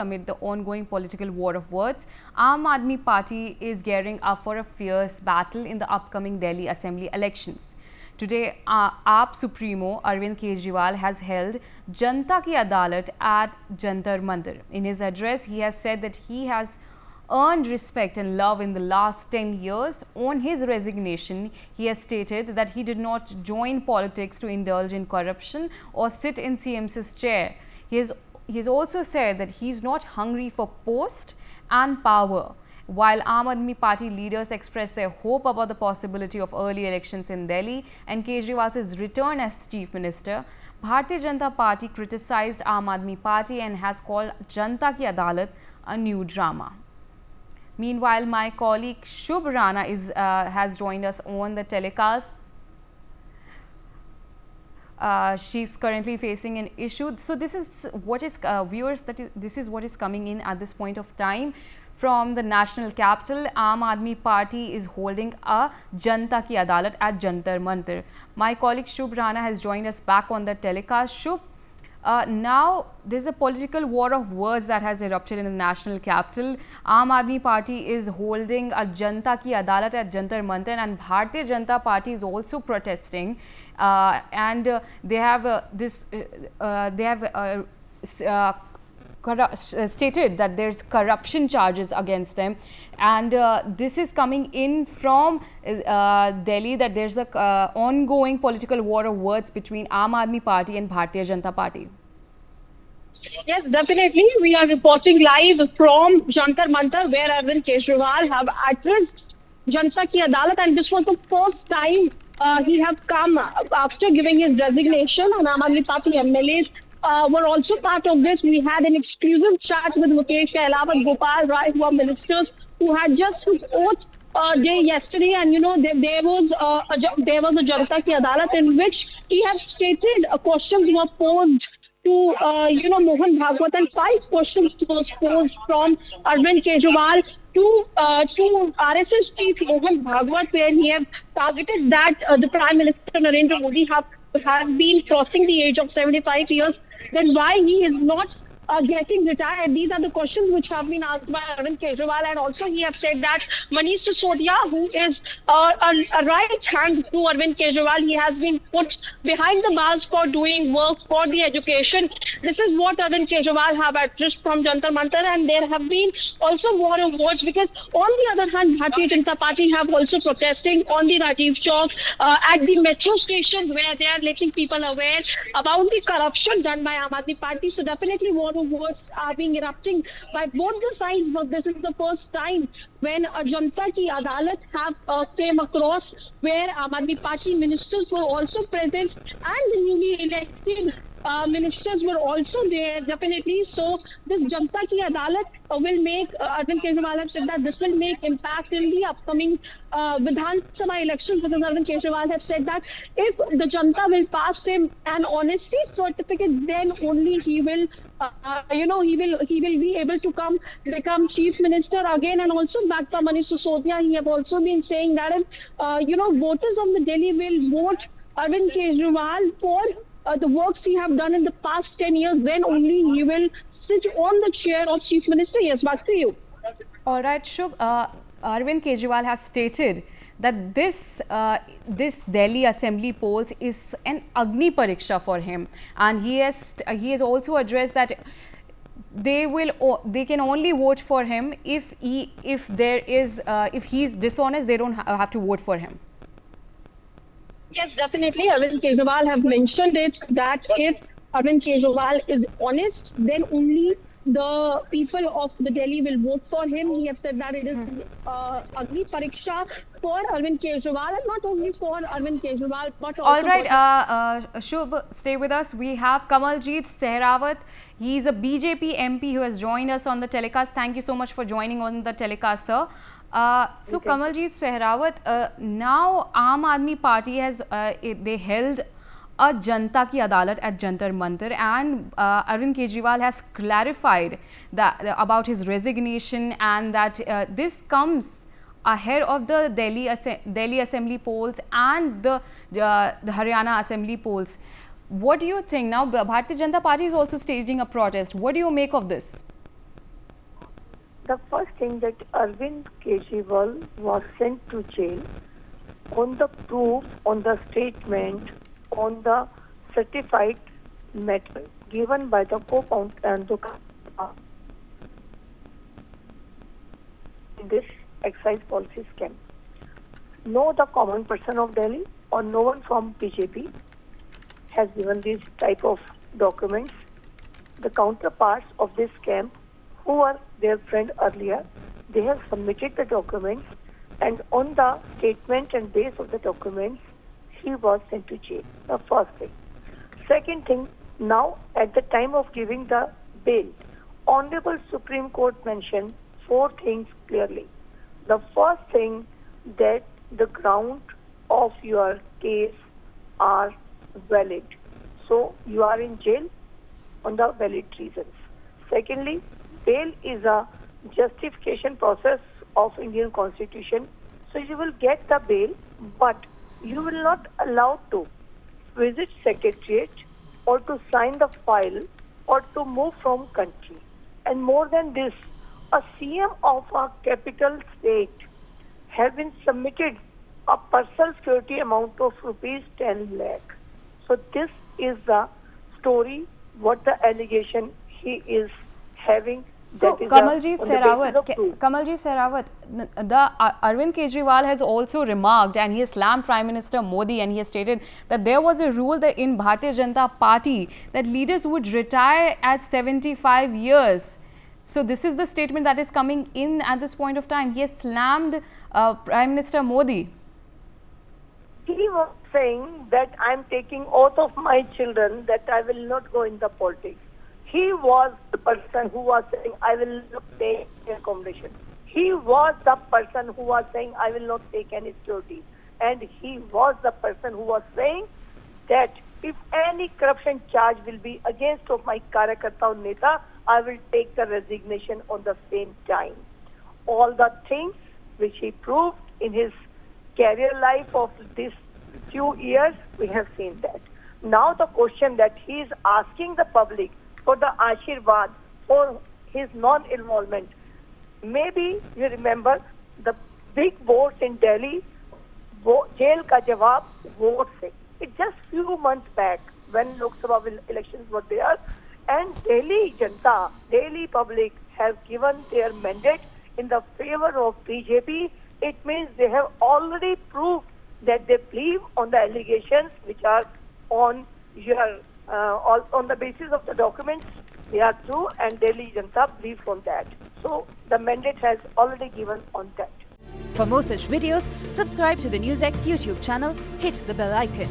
Amid the ongoing political war of words, Aam Aadmi Party is gearing up for a fierce battle in the upcoming Delhi Assembly elections. Today, AAP Supremo Arvind Kejriwal has held Janta Ki Adalat at Jantar Mantar. In his address, he has said that he has earned respect and love in the last 10 years. On his resignation, he has stated that he did not join politics to indulge in corruption or sit in CMC's chair. He has also said that he is not hungry for post and power. While Aam Aadmi Party leaders expressed their hope about the possibility of early elections in Delhi and Kejriwal's return as Chief Minister, Bharatiya Janata Party criticized Aam Aadmi Party and has called Janta Ki Adalat a new drama. Meanwhile, my colleague Shubh Rana has joined us on the telecast. She's currently facing an issue. So this is what is viewers, this is what is coming in at this point of time from the national capital. Aam Aadmi Party is holding a Janta Ki Adalat at Jantar Mantar. My colleague Shubh Rana has joined us back on the telecast. Shubh, now there's a political war of words that has erupted in the national capital. Aam Aadmi Party is holding a Janta Ki Adalat at Jantar Mantar, and Bharatiya Janata Party is also protesting, and they have stated that there's corruption charges against them, and this is coming in from Delhi, that there's a ongoing political war of words between Aam Aadmi Party and Bharatiya Janata Party. Yes, definitely. We are reporting live from Jantar Mantar, where Arvind Kejriwal have addressed Janta Ki Adalat, and this was the first time he have come after giving his resignation, and Aam Aadmi Party MLAs were also part of this. We had an exclusive chat with Mukesh Ahlawat, Gopal Rai, who are ministers who had just took oath day yesterday, and there was a Janta Ki Adalat in which he has stated questions were posed to Mohan Bhagwat, and 5 questions was posed from Arvind Kejriwal to RSS chief Mohan Bhagwat, where he have targeted that the Prime Minister Narendra Modi have been crossing the age of 75 years, then why he is not getting retired. These are the questions which have been asked by Arvind Kejriwal, and also he have said that Manish Sisodia, who is a right hand to Arvind Kejriwal, he has been put behind the bars for doing work for the education. This is what Arvind Kejriwal have addressed from Jantar Mantar, and there have been also war of words, because on the other hand, Bharatiya Janata Party have also protesting on the Rajiv Chowk at the metro stations, where they are letting people aware about the corruption done by Aam Aadmi Party. So definitely war of words are being erupting by both the sides, but this is the first time when a Janta Ki Adalat have came across, where Aam Aadmi Party ministers were also present, and the newly elected ministers were also there, definitely. So this Janta Ki Adalat will make, Arvind Kejriwal have said that this will make impact in the upcoming Vidhan Sabha elections, because Arvind Kejriwal have said that if the Janta will pass him an honesty certificate, then only he will he will be able to become chief minister again. And also back to Manish Sisodia, he have also been saying that if voters of the Delhi will vote Arvind Kejriwal for the works he have done in the past 10 years, then only he will sit on the chair of chief minister. Yes, back to you. All right, Shubh. Arvind Kejriwal has stated that this Delhi Assembly polls is an Agni Pariksha for him, and he has also addressed that they can only vote for him if he is dishonest. They don't have to vote for him. Yes, definitely. Arvind Kejriwal have mentioned it, that if Arvind Kejriwal is honest, then only the people of the Delhi will vote for him. He have said that it is Agni Pariksha for Arvind Kejriwal, and not only for Arvind Kejriwal, but also. All right, Shubh, stay with us. We have Kamaljeet Sehrawat. He is a BJP MP who has joined us on the telecast. Thank you so much for joining on the telecast, sir. So okay. Kamaljeet Sehrawat, now Aam Aadmi Party has they held a Janta Ki Adalat at Jantar Mantar, and Arvind Kejriwal has clarified that about his resignation, and that this comes ahead of the Delhi Assembly polls and the Haryana Assembly polls. What do you think now? Bharatiya Janata Party is also staging a protest. What do you make of this? The first thing that Arvind Kejriwal was sent to jail on the proof, on the statement, on the certified matter given by the co-founder in this excise policy scam. No, the common person of Delhi or no one from BJP has given these type of documents. The counterparts of this scam, who were their friend earlier, they have submitted the documents, and on the statement and base of the documents, he was sent to jail. The first thing. Second thing, now at the time of giving the bail, Honorable Supreme Court mentioned 4 things clearly. The first thing, that the ground of your case are valid. So you are in jail on the valid reasons. Secondly, bail is a justification process of Indian Constitution. So you will get the bail, but you will not allowed to visit Secretariat or to sign the file or to move from country. And more than this, a CM of a capital state have been submitted a personal security amount of rupees 10 lakh. So this is the story, what the allegation he is having. So that is Kamaljeet on the basis of proof. Sehrawat, the Arvind Kejriwal has also remarked, and he has slammed Prime Minister Modi, and he has stated that there was a rule that in Bharatiya Janata Party that leaders would retire at 75 years. So this is the statement that is coming in at this point of time. He has slammed Prime Minister Modi. He was saying that I am taking oath of my children that I will not go in the politics. He was the person who was saying, I will not take accommodation. He was the person who was saying, I will not take any security. And he was the person who was saying that if any corruption charge will be against of my Karyakarta or Neta, I will take the resignation on the same time. All the things which he proved in his career life of these few years, we have seen that. Now the question that he is asking the public for the Ashirwad for his non-involvement. Maybe you remember the big votes in Delhi, jail ka jawab, vote se. It's just few months back when Lok Sabha elections were there, and Delhi Janata, Delhi public has given their mandate in the favor of BJP. It means they have already proved that they believe on the allegations which are on your on the basis of the documents, they are true, and Delhi Janata believes on that. So the mandate has already given on that. For more such videos, subscribe to the NewsX YouTube channel, hit the bell icon.